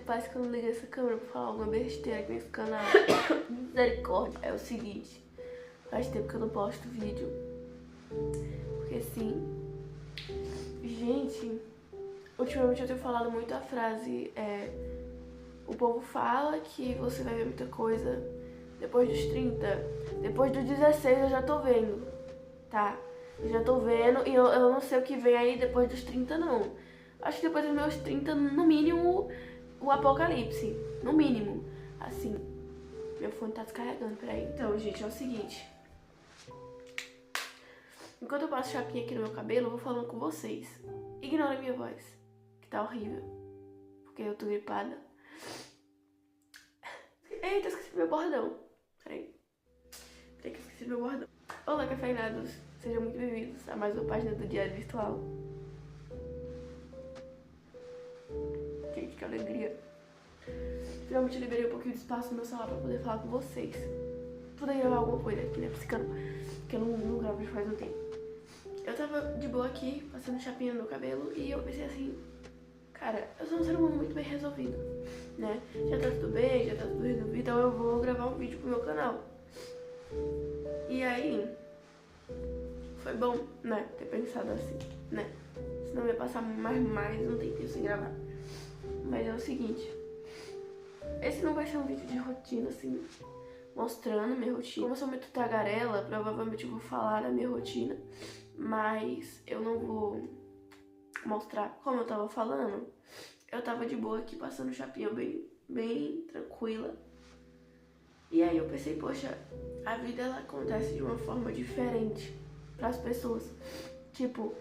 parece que eu não liguei essa câmera pra falar alguma besteira aqui nesse canal. Misericórdia. É o seguinte, faz tempo que eu não posto vídeo. Porque assim, gente, ultimamente eu tenho falado muito a frase, o povo fala que você vai ver muita coisa depois dos 30. Depois dos 16 eu já tô vendo, tá? Eu já tô vendo e eu não sei o que vem aí depois dos 30 não. Acho que depois dos meus 30, no mínimo, o apocalipse. No mínimo. Assim, meu fone tá descarregando, peraí. Então, gente, é o seguinte. Enquanto eu passo chapinha aqui no meu cabelo, eu vou falando com vocês. Ignorem minha voz, que tá horrível. Porque eu tô gripada. Eita, esqueci meu bordão. Peraí que eu esqueci meu bordão. Olá, cafeinados. Sejam muito bem-vindos a mais uma página do Diário Virtual. Gente, que alegria. Finalmente eu liberei um pouquinho de espaço no meu celular pra poder falar com vocês. Poder gravar alguma coisa aqui, né? Porque eu não gravo já faz um tempo. Eu tava de boa aqui, passando chapinha no meu cabelo, e eu pensei assim, cara, eu sou um ser humano muito bem resolvido, né? Já tá tudo bem, já tá tudo resolvido, então eu vou gravar um vídeo pro meu canal. E aí, foi bom, né, ter pensado assim, né? Senão eu ia passar mais um tempinho sem gravar. Mas é o seguinte, esse não vai ser um vídeo de rotina, assim, mostrando minha rotina. Como eu sou muito tagarela, provavelmente eu vou falar da minha rotina, mas eu não vou mostrar. Como eu tava falando, eu tava de boa aqui, passando chapinha bem tranquila. E aí eu pensei, poxa, a vida ela acontece de uma forma diferente pras pessoas. Tipo,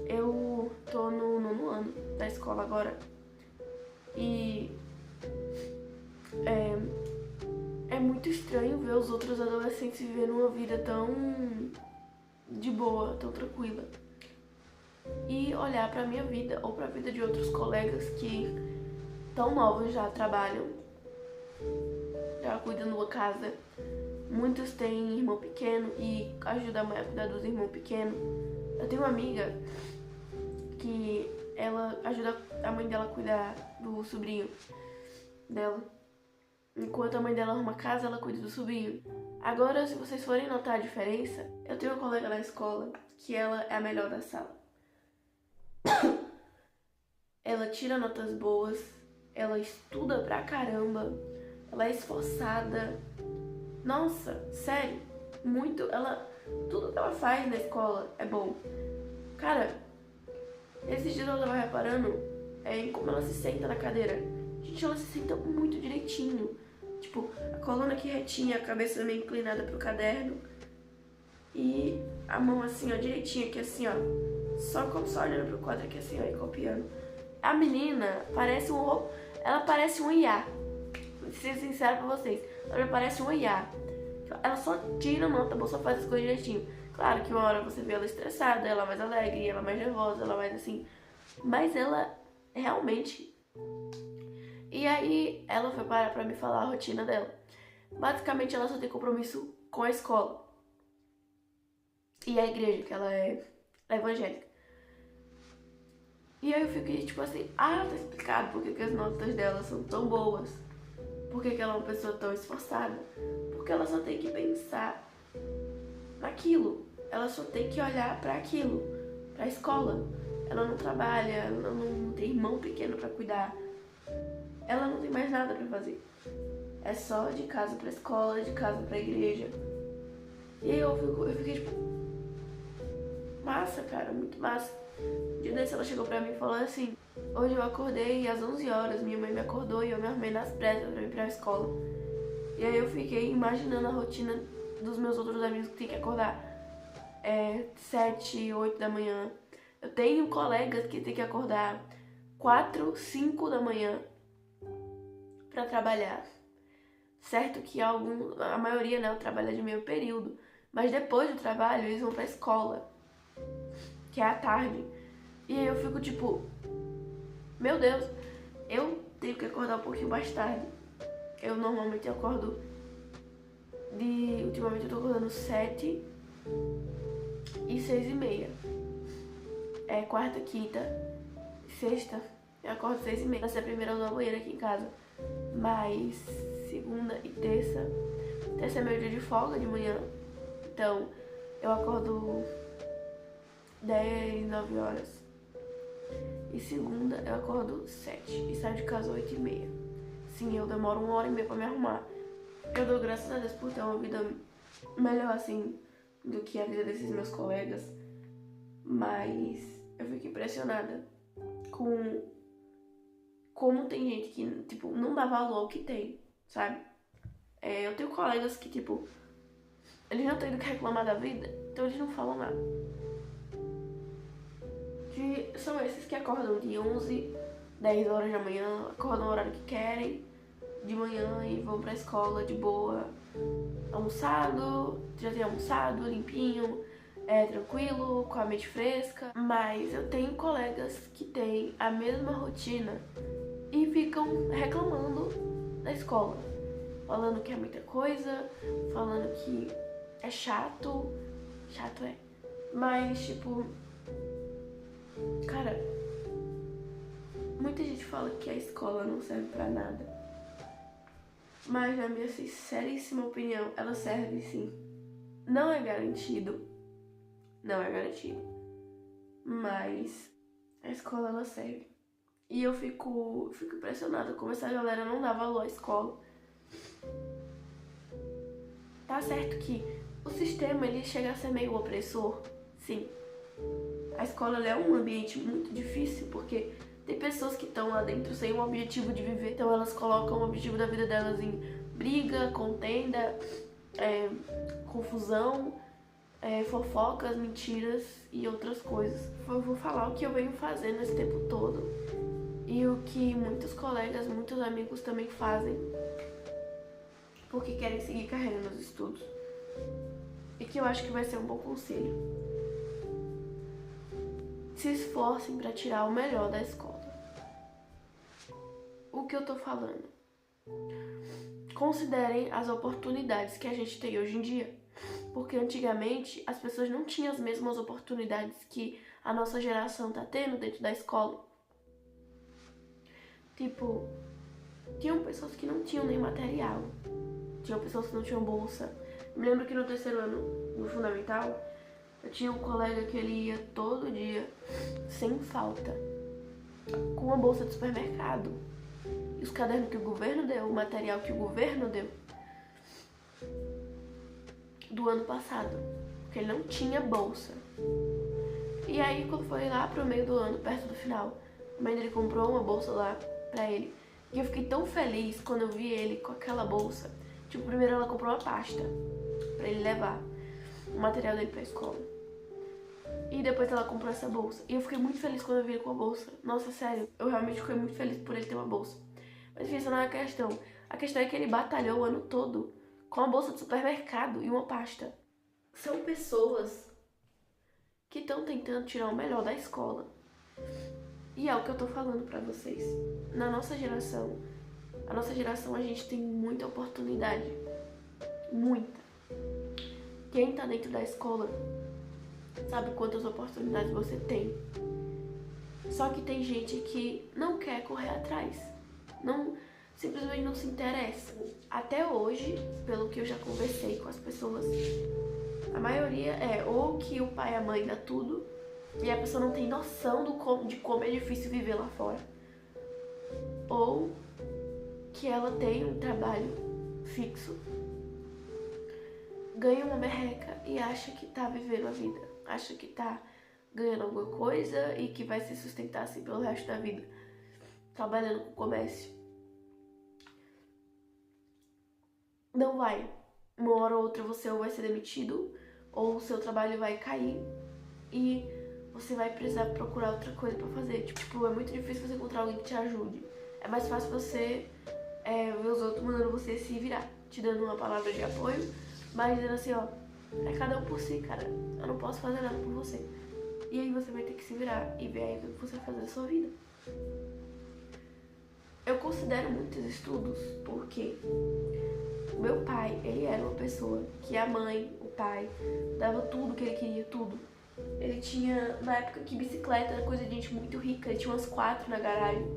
eu tô no 9º ano da escola agora. E é muito estranho ver os outros adolescentes vivendo uma vida tão de boa, tão tranquila. E olhar pra minha vida ou pra vida de outros colegas que tão novos já trabalham, já cuidam de uma casa. Muitos têm irmão pequeno e ajudam a mãe a cuidar dos irmãos pequenos. Eu tenho uma amiga que ela ajuda a mãe dela a cuidar do sobrinho dela. Enquanto a mãe dela arruma casa, ela cuida do sobrinho. Agora, se vocês forem notar a diferença, eu tenho uma colega na escola que ela é a melhor da sala. Ela tira notas boas, ela estuda pra caramba, ela é esforçada. Nossa, sério, tudo que ela faz na escola é bom. Cara, esses dias eu tava reparando em como ela se senta na cadeira. Gente, ela se senta muito direitinho. Tipo, a coluna aqui retinha, a cabeça meio inclinada pro caderno. E a mão assim, ó, direitinho aqui assim, ó. Só olhando pro quadro aqui assim, ó, e copiando. A menina parece ela parece um IA. Vou ser sincera pra vocês. Ela parece um IA. Ela só tira nota, a só faz as coisas direitinho. Claro que uma hora você vê ela estressada, ela mais alegre, ela mais nervosa, ela mais assim. Mas ela realmente... E aí ela foi parar pra me falar a rotina dela. Basicamente ela só tem compromisso com a escola e a igreja, que ela é evangélica. E aí eu fiquei tipo assim, tá explicado por que as notas dela são tão boas. Por que ela é uma pessoa tão esforçada. Porque ela só tem que pensar naquilo. Ela só tem que olhar pra aquilo, pra escola. Ela não trabalha, ela não tem irmão pequeno pra cuidar. Ela não tem mais nada pra fazer. É só de casa pra escola, de casa pra igreja. E aí eu fiquei tipo... Massa, cara, muito massa. Um dia desse ela chegou pra mim e falou assim: hoje eu acordei às 11 horas, minha mãe me acordou e eu me arrumei nas pressas pra ir pra escola. E aí eu fiquei imaginando a rotina dos meus outros amigos que tem que acordar 7, 8 da manhã. Eu tenho colegas que tem que acordar 4, 5 da manhã pra trabalhar. Certo que a maioria, né, trabalha de meio período, mas depois do trabalho eles vão pra escola, que é à tarde. E aí eu fico tipo, meu Deus, eu tenho que acordar um pouquinho mais tarde. Eu normalmente acordo ultimamente eu tô acordando 7 e 6:30. Quarta, quinta, sexta, eu acordo 6h30. Essa é a primeira eu dou banheiro aqui em casa. Mas segunda e terça. Terça é meu dia de folga de manhã. Então eu acordo 10, 9 horas. E segunda eu acordo 7 e saio de casa 8h30. Sim, eu demoro 1h30 pra me arrumar. Eu dou graças a Deus por ter uma vida melhor assim do que a vida desses meus colegas. Mas eu fico impressionada com como tem gente que, tipo, não dá valor ao que tem, sabe? Eu tenho colegas que, tipo, eles não têm do que reclamar da vida, então eles não falam nada. São esses que acordam de 11, 10 horas da manhã, acordam no horário que querem, de manhã e vão pra escola de boa, almoçado, já tem almoçado, limpinho, tranquilo, com a mente fresca. Mas eu tenho colegas que têm a mesma rotina e ficam reclamando da escola, falando que é muita coisa, falando que é chato mas tipo, cara, muita gente fala que a escola não serve pra nada, mas na minha sinceríssima opinião, ela serve sim. Não é garantido, mas a escola ela serve. E eu fico impressionada como essa galera não dá valor à escola. Tá certo que o sistema ele chega a ser meio opressor, sim. A escola é um ambiente muito difícil porque tem pessoas que estão lá dentro sem um objetivo de viver. Então elas colocam o objetivo da vida delas em briga, contenda, confusão, fofocas, mentiras e outras coisas. Eu vou falar o que eu venho fazendo esse tempo todo e o que muitos colegas, muitos amigos também fazem porque querem seguir carreira nos estudos e que eu acho que vai ser um bom conselho. Se esforcem para tirar o melhor da escola. O que eu tô falando? Considerem as oportunidades que a gente tem hoje em dia. Porque antigamente as pessoas não tinham as mesmas oportunidades que a nossa geração tá tendo dentro da escola. Tipo, tinham pessoas que não tinham nem material. Tinham pessoas que não tinham bolsa. Eu me lembro que no terceiro ano, no fundamental, eu tinha um colega que ele ia todo dia, sem falta, com uma bolsa de supermercado. E os cadernos que o governo deu, o material que o governo deu, do ano passado, porque ele não tinha bolsa. E aí, quando foi lá pro meio do ano, perto do final, a mãe dele comprou uma bolsa lá pra ele. E eu fiquei tão feliz quando eu vi ele com aquela bolsa. Tipo, primeiro ela comprou uma pasta pra ele levar o material dele pra escola. E depois ela comprou essa bolsa. E eu fiquei muito feliz quando eu vi ele com a bolsa. Nossa, sério, eu realmente fiquei muito feliz por ele ter uma bolsa. Mas isso não é a questão. A questão é que ele batalhou o ano todo com a bolsa de supermercado e uma pasta. São pessoas que estão tentando tirar o melhor da escola. E é o que eu tô falando pra vocês. Na nossa geração, a gente tem muita oportunidade. Muita. Quem tá dentro da escola sabe quantas oportunidades você tem. Só que tem gente que não quer correr atrás. Simplesmente não se interessa. Até hoje, pelo que eu já conversei com as pessoas, a maioria é ou que o pai e a mãe dá tudo e a pessoa não tem noção de como é difícil viver lá fora, ou que ela tem um trabalho fixo, ganha uma merreca e acha que tá vivendo a vida, acha que tá ganhando alguma coisa e que vai se sustentar assim pelo resto da vida, trabalhando com comércio. Não vai. Uma hora ou outra você ou vai ser demitido, ou o seu trabalho vai cair e você vai precisar procurar outra coisa pra fazer. Tipo, é muito difícil você encontrar alguém que te ajude. É mais fácil você ver os outros mandando você se virar, te dando uma palavra de apoio, mas dizendo assim, ó, é cada um por si, cara. Eu não posso fazer nada por você. E aí você vai ter que se virar e ver aí o que você vai fazer da sua vida. Eu considero muitos estudos porque o meu pai, ele era uma pessoa que a mãe, o pai, dava tudo que ele queria, tudo. Ele tinha, na época que bicicleta era coisa de gente muito rica, ele tinha umas 4 na garagem.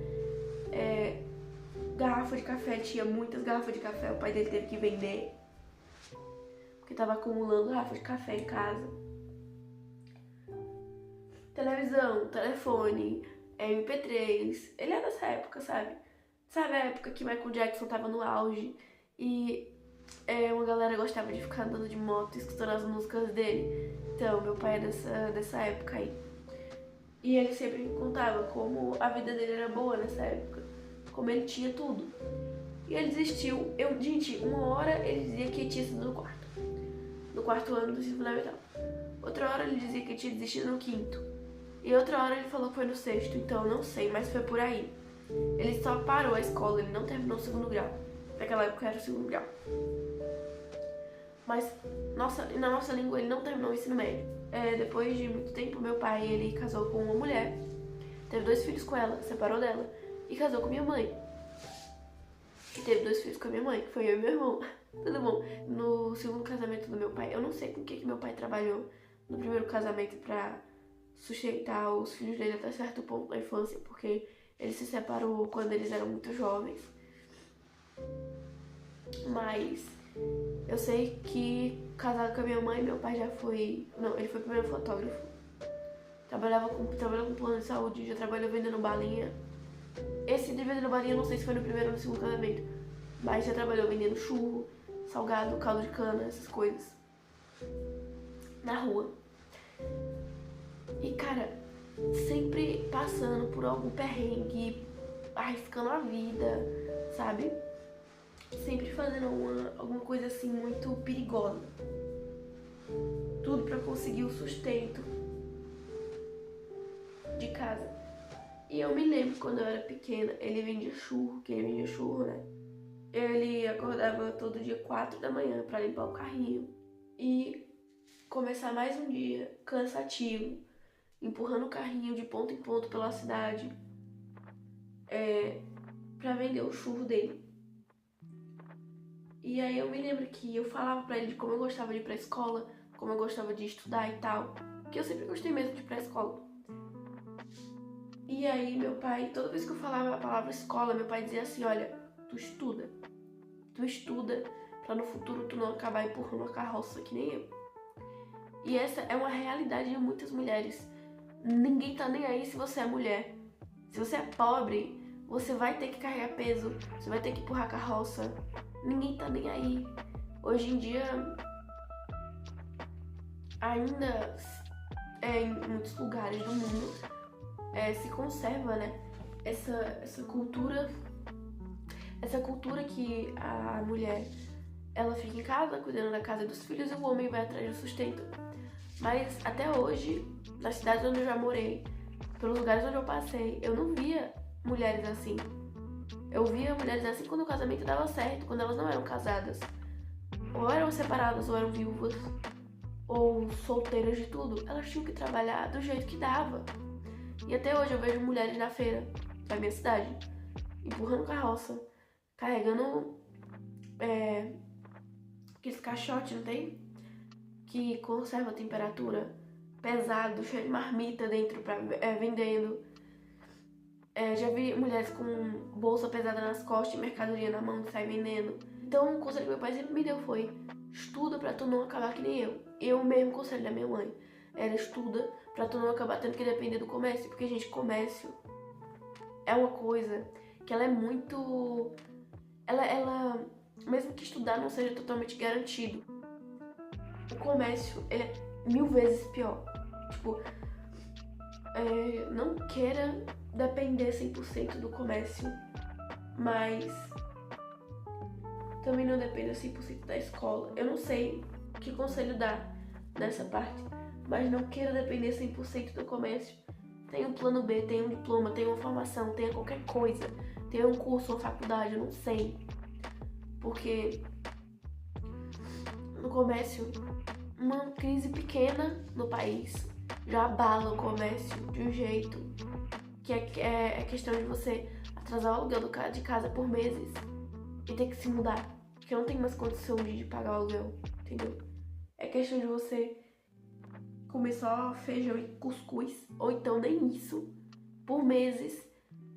Garrafa de café, tinha muitas garrafas de café, o pai dele teve que vender, porque tava acumulando garrafa de café em casa. Televisão, telefone, MP3, ele é dessa época, sabe? Sabe a época que Michael Jackson tava no auge e uma galera gostava de ficar andando de moto escutando as músicas dele? Então, meu pai é dessa época aí. E ele sempre me contava como a vida dele era boa nessa época, como ele tinha tudo. E ele desistiu. Gente, uma hora ele dizia que tinha sido no quarto ano do ensino fundamental. Outra hora ele dizia que tinha desistido no quinto. E outra hora ele falou que foi no sexto, então eu não sei, mas foi por aí. Ele só parou a escola, ele não terminou o segundo grau. Naquela época era o segundo grau. Mas na nossa língua ele não terminou o ensino médio. Depois de muito tempo, meu pai ele casou com uma mulher, teve 2 filhos com ela, separou dela e casou com minha mãe. E teve 2 filhos com a minha mãe, que foi eu e meu irmão. Tudo bom. No segundo casamento do meu pai, eu não sei com o que meu pai trabalhou no primeiro casamento pra sustentar os filhos dele até certo ponto da infância, porque ele se separou quando eles eram muito jovens. Mas eu sei que casado com a minha mãe, meu pai já foi... Não, ele foi primeiro fotógrafo. Trabalhou com plano de saúde, já trabalhou vendendo balinha. Esse de vendendo balinha, não sei se foi no primeiro ou no segundo casamento, mas já trabalhou vendendo churro, salgado, caldo de cana, essas coisas. Na rua. E, cara, sempre passando por algum perrengue, arriscando a vida, sabe? Sempre fazendo alguma coisa assim muito perigosa. Tudo pra conseguir o sustento de casa. E eu me lembro quando eu era pequena, ele vendia churro, né? Ele acordava todo dia 4 da manhã pra limpar o carrinho e começar mais um dia cansativo, empurrando o carrinho de ponto em ponto pela cidade, pra vender o churro dele. E aí eu me lembro que eu falava pra ele de como eu gostava de ir pra escola, como eu gostava de estudar e tal, que eu sempre gostei mesmo de ir pra escola. E aí meu pai, toda vez que eu falava a palavra escola, meu pai dizia assim: olha, tu estuda pra no futuro tu não acabar empurrando uma carroça que nem eu. E essa é uma realidade de muitas mulheres. Ninguém tá nem aí se você é mulher. Se você é pobre, você vai ter que carregar peso, você vai ter que empurrar carroça. Ninguém tá nem aí. Hoje em dia, ainda em muitos lugares do mundo, se conserva, né, essa cultura que a mulher, ela fica em casa, cuidando da casa e dos filhos, e o homem vai atrás do sustento. Mas até hoje, nas cidades onde eu já morei, pelos lugares onde eu passei, eu não via mulheres assim. Eu via mulheres assim quando o casamento dava certo, quando elas não eram casadas. Ou eram separadas, ou eram viúvas, ou solteiras de tudo. Elas tinham que trabalhar do jeito que dava. E até hoje eu vejo mulheres na feira da minha cidade, empurrando carroça, carregando aqueles caixotes, não tem? Que conserva a temperatura, pesado, cheio de marmita dentro, vendendo. Já vi mulheres com bolsa pesada nas costas e mercadoria na mão que sai vendendo. Então o conselho que meu pai sempre me deu foi: estuda pra tu não acabar que nem eu. Eu mesmo, conselho da minha mãe era: estuda pra tu não acabar tendo que depender do comércio. Porque, gente, comércio é uma coisa que ela é muito... Ela mesmo que estudar não seja totalmente garantido, o comércio, ele é 1000 vezes pior. Tipo, não queira depender 100% do comércio, mas também não dependa 100% da escola. Eu não sei que conselho dar nessa parte, mas não queira depender 100% do comércio. Tenha um plano B, tenha um diploma, tenha uma formação, tenha qualquer coisa, tenha um curso ou faculdade, eu não sei. Porque no comércio, uma crise pequena no país já abala o comércio de um jeito que é questão de você atrasar o aluguel de casa por meses e ter que se mudar, porque não tem mais condição de pagar o aluguel, entendeu? É questão de você comer só feijão e cuscuz, ou então nem isso, por meses,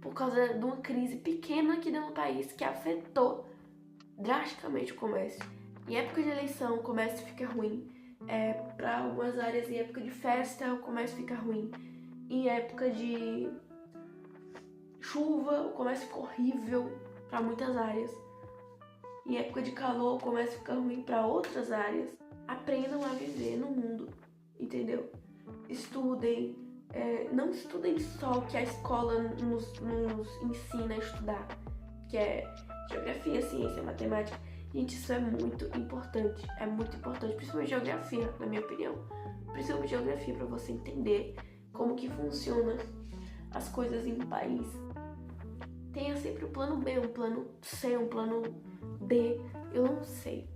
por causa de uma crise pequena aqui dentro do país que afetou drasticamente o comércio. Em época de eleição, o comércio fica ruim. Para algumas áreas, em época de festa, o comércio fica ruim. Em época de chuva, o comércio fica horrível para muitas áreas. Em época de calor, o comércio fica ruim para outras áreas. Aprendam a viver no mundo, entendeu? Estudem. Não estudem só o que a escola nos ensina a estudar, que é geografia, ciência, matemática. Gente, isso é muito importante, principalmente geografia, na minha opinião. Principalmente geografia, para você entender como que funciona as coisas em um país. Tenha sempre um plano B, um plano C, um plano D, eu não sei.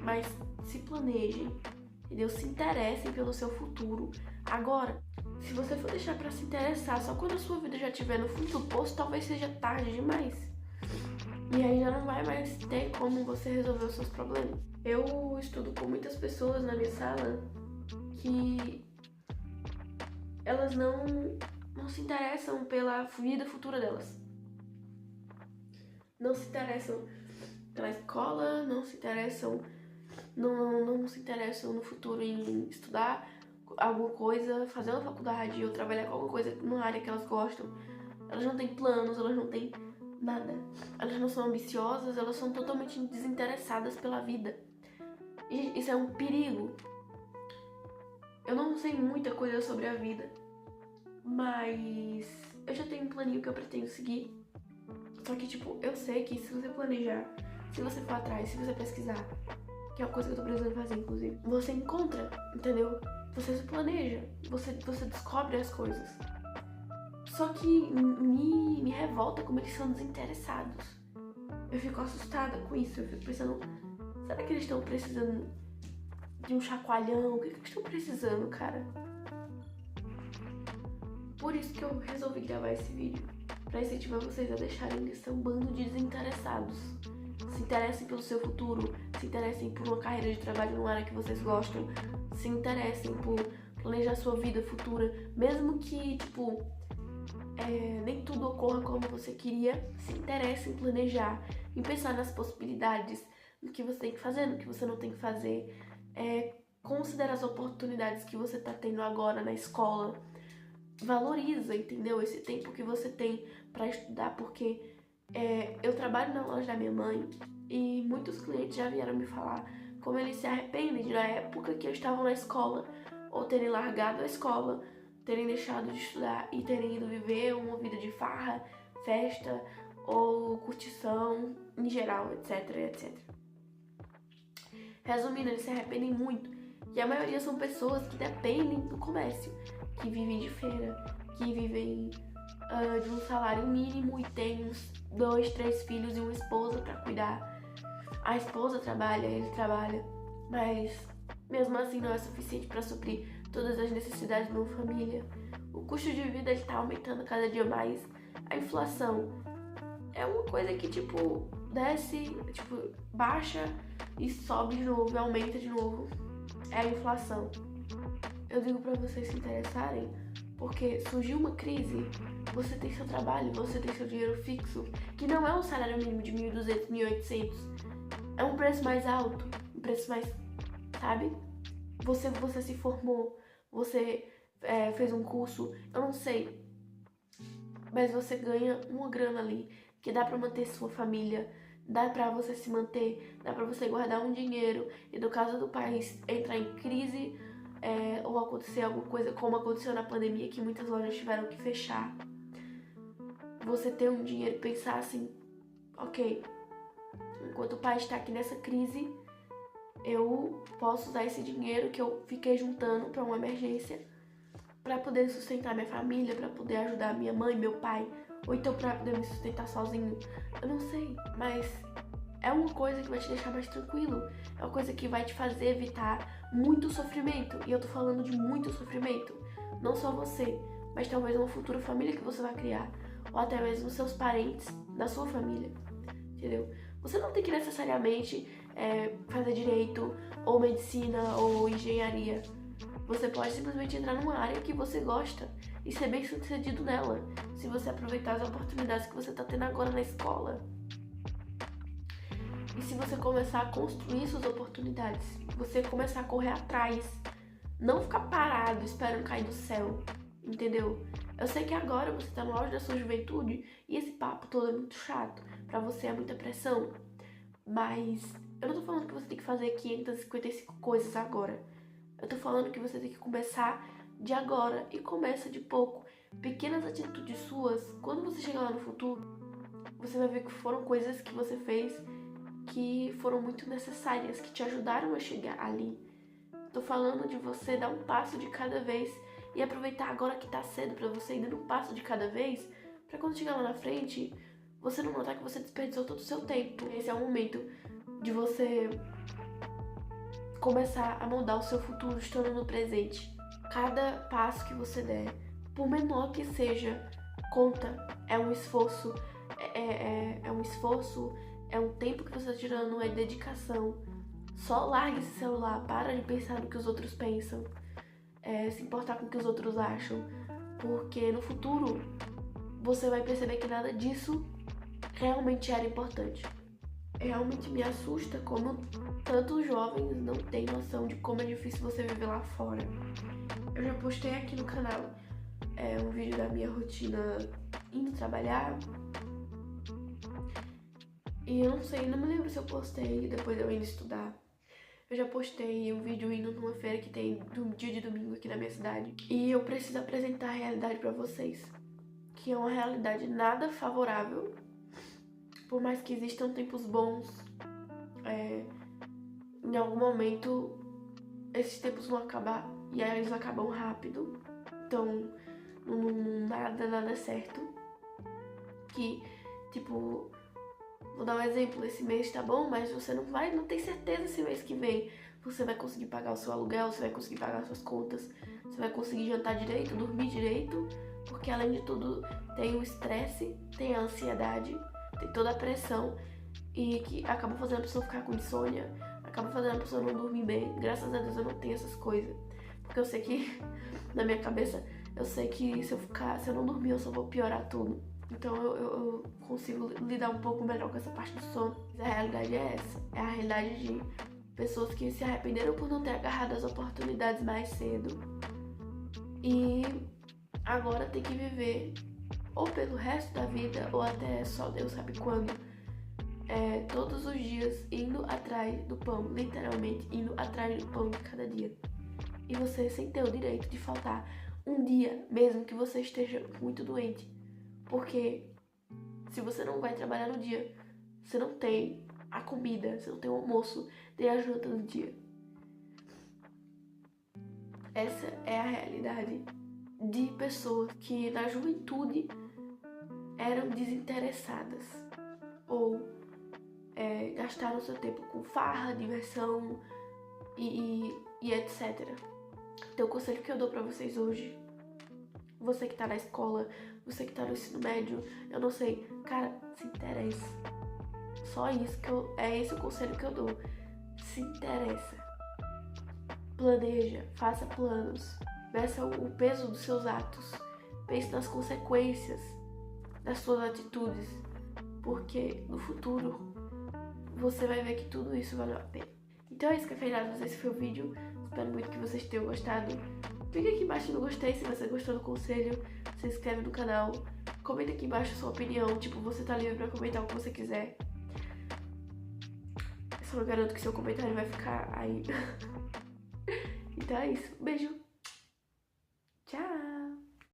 Mas se planejem, entendeu? Se interessem pelo seu futuro. Agora, se você for deixar pra se interessar só quando a sua vida já estiver no fundo do poço, talvez seja tarde demais. E aí já não vai mais ter como você resolver os seus problemas. Eu estudo com muitas pessoas na minha sala que elas não se interessam pela vida futura delas. Não se interessam pela escola, não se interessam no futuro em estudar alguma coisa, fazer uma faculdade ou trabalhar com alguma coisa numa área que elas gostam. Elas não têm planos, elas não têm nada. Elas não são ambiciosas, elas são totalmente desinteressadas pela vida. E isso é um perigo. Eu não sei muita coisa sobre a vida, mas eu já tenho um planinho que eu pretendo seguir. Só que, eu sei que se você planejar, se você for atrás, se você pesquisar, que é uma coisa que eu tô precisando fazer, inclusive, você encontra, entendeu? Você se planeja, você descobre as coisas. Só que me revolta como eles são desinteressados. Eu fico assustada com isso, eu fico pensando, será que eles estão precisando de um chacoalhão? O que eles estão precisando, cara? Por isso que eu resolvi gravar esse vídeo, pra incentivar vocês a deixarem de ser um bando de desinteressados. Se interessem pelo seu futuro, se interessem por uma carreira de trabalho numa área que vocês gostam, se interessem por planejar sua vida futura, mesmo que, nem tudo ocorra como você queria, se interesse em planejar, em pensar nas possibilidades, no que você tem que fazer, no que você não tem que fazer, considera as oportunidades que você tá tendo agora na escola, valoriza, entendeu? Esse tempo que você tem pra estudar, porque eu trabalho na loja da minha mãe e muitos clientes já vieram me falar como eles se arrependem de, na época que eu estava na escola, ou terem largado a escola, terem deixado de estudar e terem ido viver uma vida de farra, festa ou curtição em geral, etc, etc. Resumindo, eles se arrependem muito, e a maioria são pessoas que dependem do comércio, que vivem de feira, que vivem de um salário mínimo e tem uns 2, 3 filhos e uma esposa pra cuidar. A esposa trabalha, ele trabalha, mas mesmo assim não é suficiente para suprir todas as necessidades de uma família. O custo de vida está aumentando cada dia mais. A inflação é uma coisa que desce, baixa e sobe de novo, e aumenta de novo. É a inflação. Eu digo para vocês se interessarem, porque surgiu uma crise, você tem seu trabalho, você tem seu dinheiro fixo, que não é um salário mínimo de 1.200, 1.800. É um preço mais alto, um preço mais, sabe? Você se formou, você fez um curso, eu não sei, mas você ganha uma grana ali, que dá pra manter sua família, dá pra você se manter, dá pra você guardar um dinheiro, e no caso do país entrar em crise, ou acontecer alguma coisa como aconteceu na pandemia, que muitas lojas tiveram que fechar, você ter um dinheiro e pensar assim, ok, enquanto o país está aqui nessa crise, eu posso usar esse dinheiro que eu fiquei juntando para uma emergência, para poder sustentar minha família, para poder ajudar minha mãe, meu pai, ou então para poder me sustentar sozinho. Eu não sei, mas é uma coisa que vai te deixar mais tranquilo, é uma coisa que vai te fazer evitar muito sofrimento, e eu tô falando de muito sofrimento, não só você, mas talvez uma futura família que você vai criar, ou até mesmo seus parentes da sua família, entendeu? Você não tem que necessariamente fazer direito, ou medicina, ou engenharia. Você pode simplesmente entrar numa área que você gosta e ser bem sucedido nela, se você aproveitar as oportunidades que você está tendo agora na escola. E se você começar a construir suas oportunidades, você começar a correr atrás, não ficar parado esperando cair do céu, entendeu? Eu sei que agora você tá no auge da sua juventude e esse papo todo é muito chato, pra você é muita pressão, mas eu não tô falando que você tem que fazer 555 coisas agora. Eu tô falando que você tem que começar de agora e começa de pouco. Pequenas atitudes suas, quando você chegar lá no futuro, você vai ver que foram coisas que você fez que foram muito necessárias, que te ajudaram a chegar ali. Tô falando de você dar um passo de cada vez e aproveitar agora que tá cedo pra você ir dando um passo de cada vez, pra quando chegar lá na frente, você não notar que você desperdiçou todo o seu tempo. Esse é o momento de você começar a moldar o seu futuro estando no presente. Cada passo que você der, por menor que seja, conta. É um esforço, é um tempo que você está tirando, é dedicação. Só largue esse celular, para de pensar no que os outros pensam, se importar com o que os outros acham, porque no futuro você vai perceber que nada disso realmente era importante. Realmente me assusta como tantos jovens não têm noção de como é difícil você viver lá fora. Eu já postei aqui no canal um vídeo da minha rotina indo trabalhar. E eu não sei, não me lembro se eu postei depois eu indo estudar. Eu já postei um vídeo indo numa feira que tem dia de domingo aqui na minha cidade. E eu preciso apresentar a realidade pra vocês. Que é uma realidade nada favorável. Por mais que existam tempos bons, em algum momento esses tempos vão acabar. E aí eles acabam rápido. Então, nada é certo. Que, tipo, vou dar um exemplo, esse mês tá bom, mas você não tem certeza se mês que vem você vai conseguir pagar o seu aluguel, você vai conseguir pagar suas contas, você vai conseguir jantar direito, dormir direito, porque além de tudo tem o estresse, tem a ansiedade, tem toda a pressão e que acaba fazendo a pessoa ficar com insônia, acaba fazendo a pessoa não dormir bem. Graças a Deus eu não tenho essas coisas, porque eu sei que, na minha cabeça, eu sei que se eu não dormir eu só vou piorar tudo. Então eu consigo lidar um pouco melhor com essa parte do sono. Mas a realidade é essa. É a realidade de pessoas que se arrependeram por não ter agarrado as oportunidades mais cedo. E agora tem que viver ou pelo resto da vida, ou até só Deus sabe quando. Todos os dias indo atrás do pão. Literalmente indo atrás do pão de cada dia. E você sem ter o direito de faltar um dia, mesmo que você esteja muito doente. Porque se você não vai trabalhar no dia, você não tem a comida, você não tem o almoço, tem a janta no dia. Essa é a realidade de pessoas que na juventude eram desinteressadas ou gastaram seu tempo com farra, diversão e etc. Então o conselho que eu dou pra vocês hoje, você que tá na escola, você que tá no ensino médio, eu não sei, cara, se interessa. Só isso é esse o conselho que eu dou. Se interessa. Planeja, faça planos, meça o peso dos seus atos, pense nas consequências das suas atitudes, porque no futuro você vai ver que tudo isso valeu a pena. Então é isso, cafeinados, esse foi o vídeo. Espero muito que vocês tenham gostado. Clique aqui embaixo no gostei se você gostou do conselho, se inscreve no canal, comenta aqui embaixo a sua opinião, tipo, você tá livre pra comentar o que você quiser. Eu só não garanto que seu comentário vai ficar aí. Então é isso, beijo!